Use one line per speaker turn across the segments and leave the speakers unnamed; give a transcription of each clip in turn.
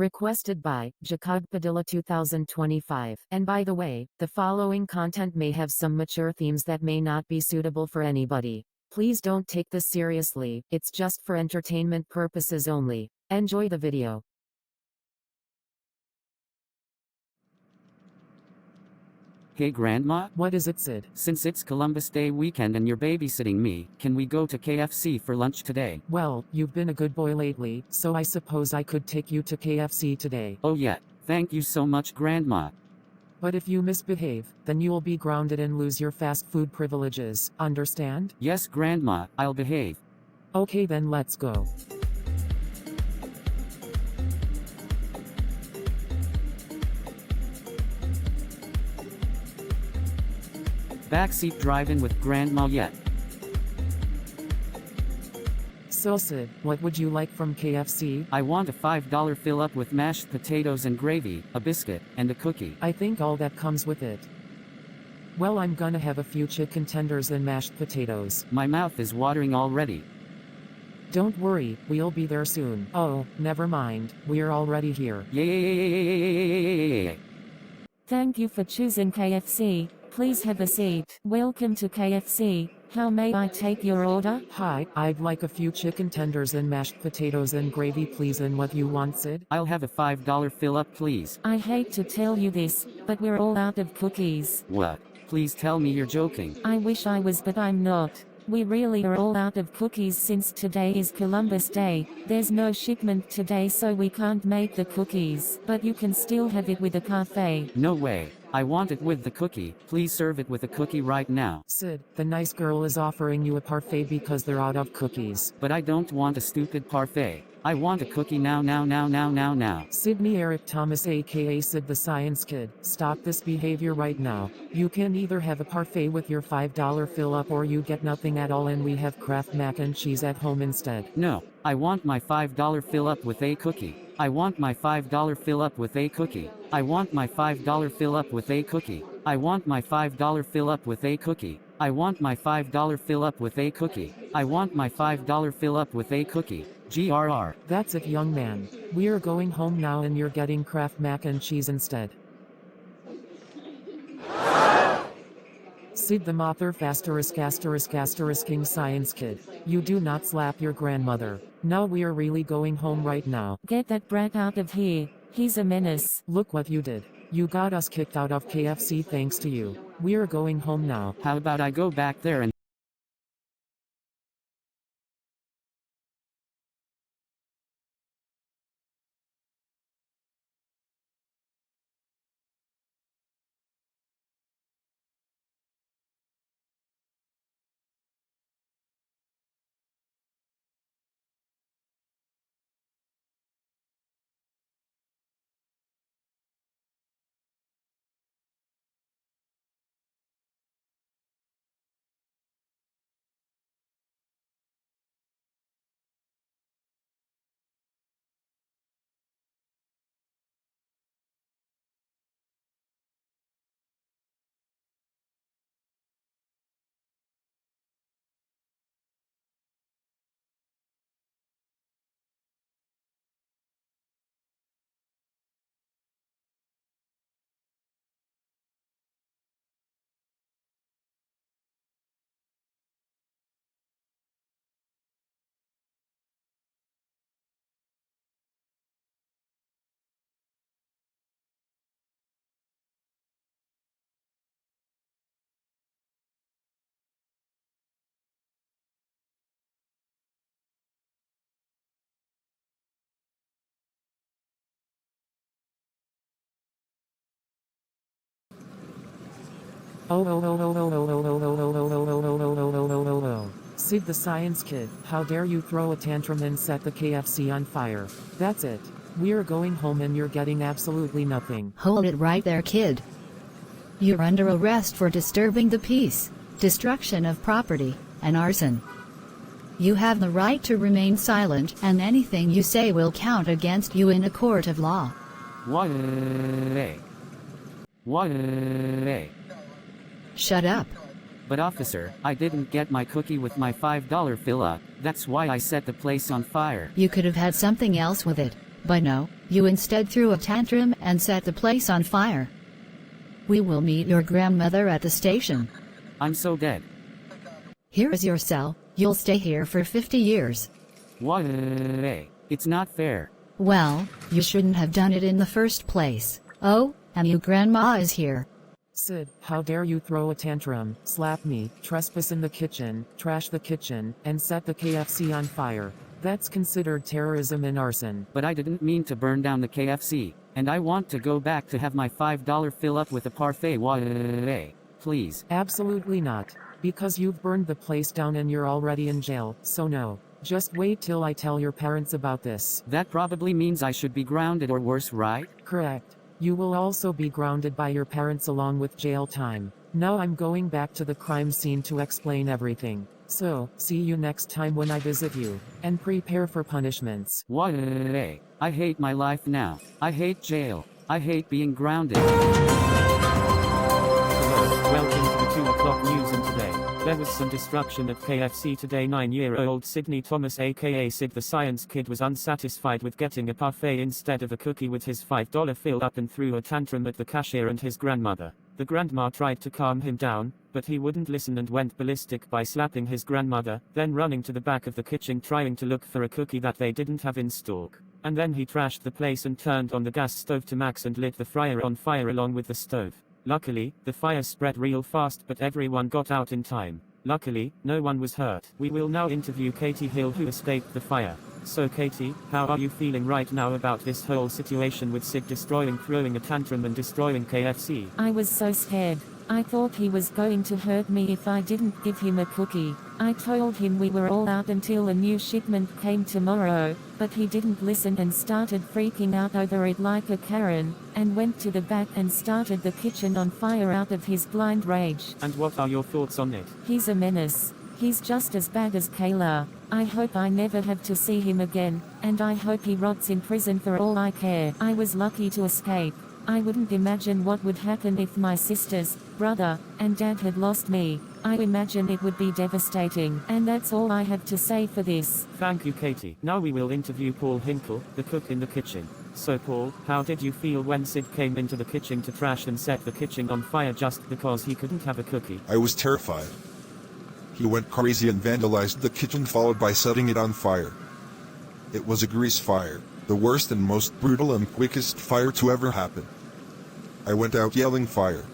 Requested by Jacob Padilla 2025. And by the way, the following content may have some mature themes that may not be suitable for anybody. Please don't take this seriously, it's just for entertainment purposes only. Enjoy the video.
Hey Grandma?
What is it, Sid?
Since it's Columbus Day weekend and you're babysitting me, can we go to KFC for lunch today?
Well, you've been a good boy lately, so I suppose I could take you to KFC today.
Oh yeah, thank you so much Grandma.
But if you misbehave, then you'll be grounded and lose your fast food privileges, understand?
Yes Grandma, I'll behave.
Okay then let's go.
Backseat driving with Grandma yet.
So Sid, what would you like from KFC?
I want a $5 fill-up with mashed potatoes and gravy, a biscuit, and a cookie.
I think all that comes with it. Well, I'm gonna have a few chicken tenders and mashed potatoes.
My mouth is watering already.
Don't worry, we'll be there soon. Oh, never mind, we're already here.
Yay!
Thank you for choosing KFC. Please have a seat. Welcome to KFC. How may I take your order?
Hi, I'd like a few chicken tenders and mashed potatoes and gravy please. And what you want, Sid?
I'll have a $5 fill-up please.
I hate to tell you this, but we're all out of cookies.
What? Please tell me you're joking.
I wish I was, but I'm not. We really are all out of cookies since today is Columbus Day. There's no shipment today, so we can't make the cookies. But you can still have it with a parfait.
No way. I want it with the cookie. Please serve it with a cookie right now.
Sid, the nice girl is offering you a parfait because they're out of cookies.
But I don't want a stupid parfait. I want a cookie now.
Sydney Eric Thomas aka Sid the Science Kid, stop this behavior right now. You can either have a parfait with your $5 fill-up or you get nothing at all and we have Kraft mac and cheese at home instead.
No, I want my $5 fill-up with a cookie. I want my $5 fill-up with a cookie. I want my $5 fill-up with a cookie. I want my $5 fill-up with a cookie. I want my $5 fill-up with a cookie. I want my $5 fill-up with a cookie. GRR.
That's it, young man. We're going home now and you're getting Kraft mac and cheese instead. Sid the mother *********ing science kid. You do not slap your grandmother. Now we're really going home right now.
Get that brat out of here. He's a menace.
Look what you did. You got us kicked out of KFC thanks to you. We're going home now.
How about I go back there and
Sid the Science Kid, how dare you throw a tantrum and set the KFC on fire. That's it. We're going home and you're getting absolutely nothing.
Hold it right there, kid. You're under arrest for disturbing the peace, destruction of property, and arson. You have the right to remain silent, and anything you say will count against you in a court of law.
What?
Shut up.
But officer, I didn't get my cookie with my $5 fill-up. That's why I set the place on fire.
You could have had something else with it. But no, You instead threw a tantrum and set the place on fire. We will meet your grandmother at the station.
I'm so dead.
Here is your cell. You'll stay here for 50 years.
What? It's not fair.
Well, you shouldn't have done it in the first place. Oh, and your grandma is here.
Sid, how dare you throw a tantrum, slap me, trespass in the kitchen, trash the kitchen, and set the KFC on fire. That's considered terrorism and arson.
But I didn't mean to burn down the KFC, and I want to go back to have my $5 fill up with a parfait. Please.
Absolutely not. Because you've burned the place down and you're already in jail, so no. Just wait till I tell your parents about this.
That probably means I should be grounded or worse, right?
Correct. You will also be grounded by your parents along with jail time. Now I'm going back to the crime scene to explain everything. So, see you next time when I visit you. And prepare for punishments.
What? I hate my life now. I hate jail. I hate being grounded.
Hello, welcome to the 2 o'clock news, and today, there was some destruction at KFC today. 9-year-old Sydney Thomas aka Sid the Science Kid was unsatisfied with getting a parfait instead of a cookie with his $5 fill up and threw a tantrum at the cashier and his grandmother. The grandma tried to calm him down, but he wouldn't listen and went ballistic by slapping his grandmother, then running to the back of the kitchen trying to look for a cookie that they didn't have in stock. And then he trashed the place and turned on the gas stove to max and lit the fryer on fire along with the stove. Luckily, the fire spread real fast but everyone got out in time. Luckily, no one was hurt. We will now interview Katie Hill, who escaped the fire. So Katie, how are you feeling right now about this whole situation with Sid throwing a tantrum and destroying KFC?
I was so scared. I thought he was going to hurt me if I didn't give him a cookie. I told him we were all out until a new shipment came tomorrow, but he didn't listen and started freaking out over it like a Karen, and went to the back and started the kitchen on fire out of his blind rage.
And what are your thoughts on it?
He's a menace. He's just as bad as Kayla. I hope I never have to see him again, and I hope he rots in prison for all I care. I was lucky to escape. I wouldn't imagine what would happen if my sisters, brother, and dad had lost me. I imagine it would be devastating. And that's all I have to say for this.
Thank you, Katie. Now we will interview Paul Hinkle, the cook in the kitchen. So Paul, how did you feel when Sid came into the kitchen to trash and set the kitchen on fire just because he couldn't have a cookie?
I was terrified. He went crazy and vandalized the kitchen, followed by setting it on fire. It was a grease fire, the worst and most brutal and quickest fire to ever happen. I went out yelling fire.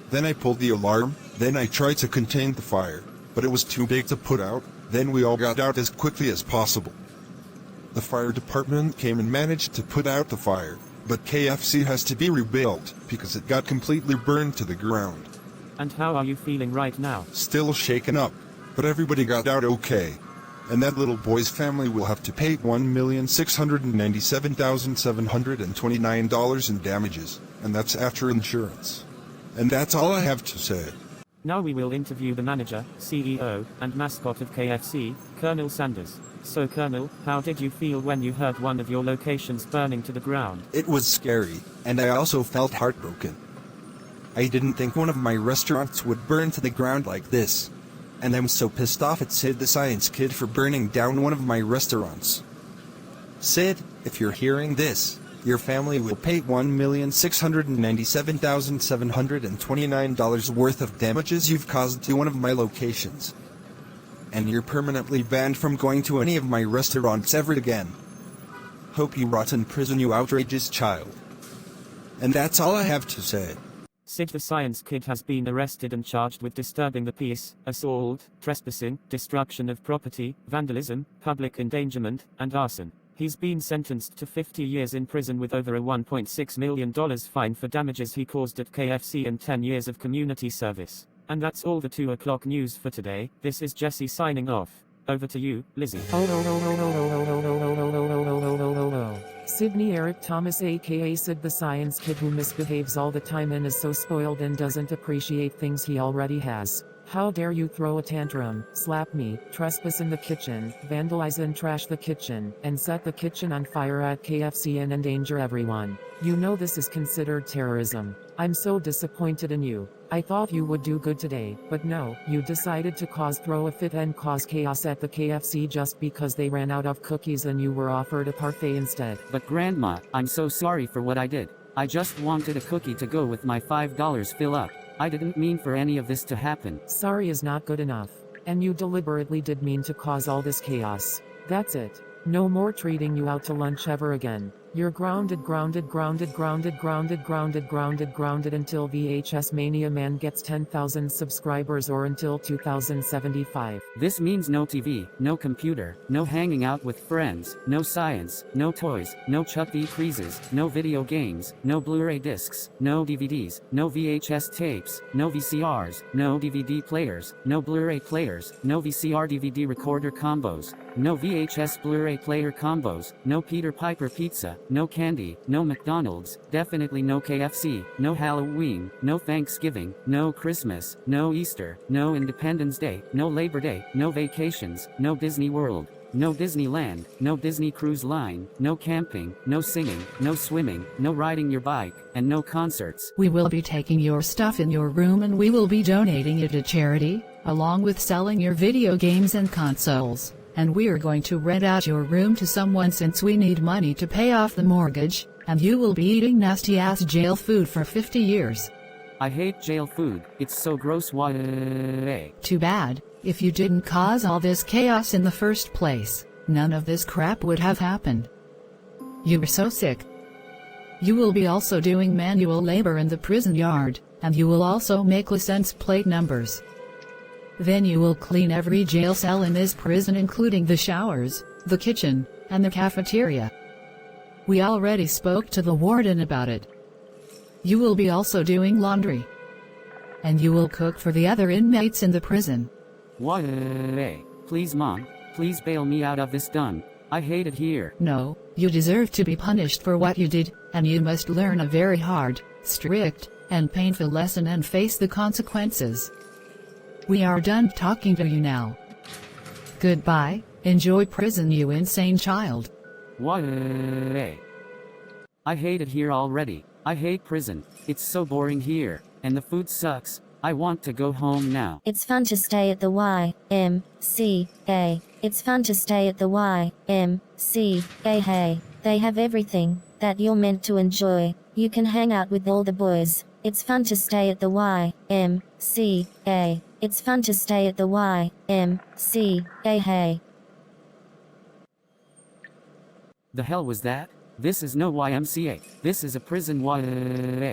Then I pulled the alarm, then I tried to contain the fire, but it was too big to put out. Then we all got out as quickly as possible. The fire department came and managed to put out the fire, but KFC has to be rebuilt because it got completely burned to the ground.
And how are you feeling right now?
Still shaken up, but everybody got out okay. And that little boy's family will have to pay $1,697,729 in damages, and that's after insurance. And that's all I have to say.
Now we will interview the manager, CEO, and mascot of KFC, Colonel Sanders. So Colonel, how did you feel when you heard one of your locations burning to the ground?
It was scary, and I also felt heartbroken. I didn't think one of my restaurants would burn to the ground like this. And I'm so pissed off at Sid the Science Kid for burning down one of my restaurants. Sid, if you're hearing this, your family will pay $1,697,729 worth of damages you've caused to one of my locations. And you're permanently banned from going to any of my restaurants ever again. Hope you rot in prison, you outrageous child. And that's all I have to say.
Sid the Science Kid has been arrested and charged with disturbing the peace, assault, trespassing, destruction of property, vandalism, public endangerment, and arson. He's been sentenced to 50 years in prison with over a $1.6 million fine for damages he caused at KFC and 10 years of community service. And that's all the 2 o'clock news for today. This is Jesse signing off. Over to you, Lizzie.
Sydney Eric Thomas aka Sid the Science Kid, who misbehaves all the time and is so spoiled and doesn't appreciate things he already has. How dare you throw a tantrum, slap me, trespass in the kitchen, vandalize and trash the kitchen, and set the kitchen on fire at KFC and endanger everyone. You know this is considered terrorism. I'm so disappointed in you.
I thought you would do good today, but no, you decided to throw a fit and cause chaos at the KFC just because they ran out of cookies and you were offered a parfait instead.
But Grandma, I'm so sorry for what I did. I just wanted a cookie to go with my $5 fill up. I didn't mean for any of this to happen.
Sorry is not good enough. And you deliberately did mean to cause all this chaos. That's it. No more treating you out to lunch ever again. You're grounded until VHS Mania Man gets 10,000 subscribers or until 2075.
This means no TV, no computer, no hanging out with friends, no science, no toys, no Chuck E. Cheeses, no video games, no Blu-ray discs, no DVDs, no VHS tapes, no VCRs, no DVD players, no Blu-ray players, no VCR DVD recorder combos, no VHS Blu-ray player combos, no Peter Piper pizza, no candy, no McDonald's, definitely no KFC, no Halloween, no Thanksgiving, no Christmas, no Easter, no Independence Day, no Labor Day, no vacations, no Disney World, no Disneyland, no Disney Cruise Line, no camping, no singing, no swimming, no riding your bike, and no concerts.
We will be taking your stuff in your room and we will be donating it to charity, along with selling your video games and consoles. And we're going to rent out your room to someone since we need money to pay off the mortgage, and you will be eating nasty-ass jail food for 50 years.
I hate jail food, it's so gross. Why?
Too bad. If you didn't cause all this chaos in the first place, none of this crap would have happened. You are so sick. You will be also doing manual labor in the prison yard, and you will also make license plate numbers. Then you will clean every jail cell in this prison, including the showers, the kitchen, and the cafeteria. We already spoke to the warden about it. You will be also doing laundry. And you will cook for the other inmates in the prison.
Why? Please, Mom, please bail me out of this done. I hate it here.
No, you deserve to be punished for what you did, and you must learn a very hard, strict, and painful lesson and face the consequences. We are done talking to you now. Goodbye, enjoy prison, you insane child.
Why? I hate it here already. I hate prison. It's so boring here, and the food sucks. I want to go home now.
It's fun to stay at the YMCA. It's fun to stay at the YMCA. Hey, they have everything that you're meant to enjoy. You can hang out with all the boys. It's fun to stay at the YMCA. It's fun to stay at the YMCA. Hey.
The hell was that? This is no YMCA. This is a prison. Why?